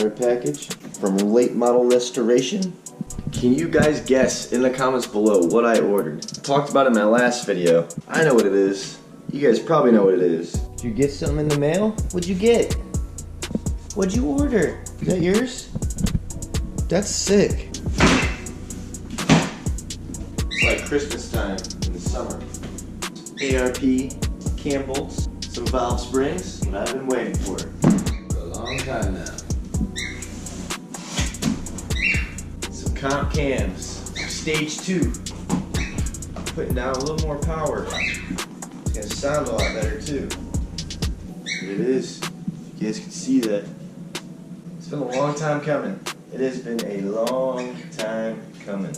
Another package from Late Model Restoration. Can you guys guess in the comments below what I ordered? I talked about it in my last video. I know what it is. You guys probably know what it is. Did you get something in the mail? What'd you get? What'd you order? Is that yours? That's sick. It's like Christmas time in the summer. ARP cam bolts, some valve springs, what I've been waiting for a long time now. Some comp cams, stage 2. Putting down a little more power. It's gonna sound a lot better too. It is. You guys can see that. It's been a long time coming. It has been a long time coming.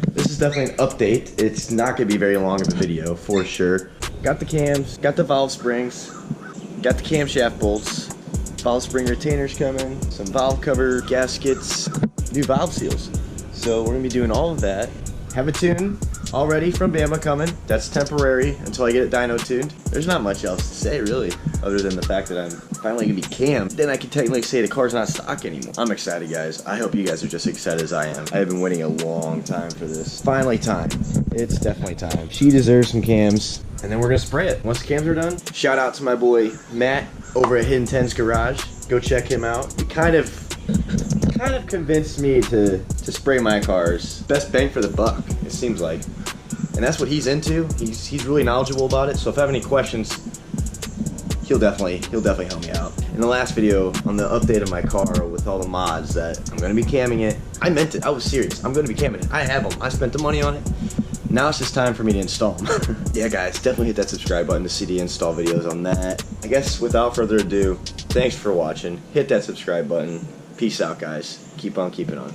This is definitely an update. It's not gonna be very long of a video for sure. Got the cams, got the valve springs, got the camshaft bolts, valve spring retainers coming, some valve cover gaskets, new valve seals. So we're gonna be doing all of that. Have a tune already from Bama coming. That's temporary until I get it dyno tuned. There's not much else to say really, other than the fact that I'm finally gonna be cammed. Then I can technically say the car's not stock anymore. I'm excited, guys. I hope you guys are just excited as I am. I have been waiting a long time for this. Finally time. It's definitely time. She deserves some cams. And then we're gonna spray it. Once the cams are done, shout out to my boy Matt over at Hidden Ten's Garage. Go check him out. He kind of convinced me to spray my cars. Best bang for the buck, it seems like. And that's what he's into. He's really knowledgeable about it. So if I have any questions, he'll definitely help me out. In the last video on the update of my car with all the mods that I'm gonna be camming it. I meant it, I was serious. I'm gonna be camming it. I have them, I spent the money on it. Now it's just time for me to install them. Yeah guys, definitely hit that subscribe button to see the install videos on that. I guess without further ado, thanks for watching. Hit that subscribe button. Peace out guys. Keep on keeping on.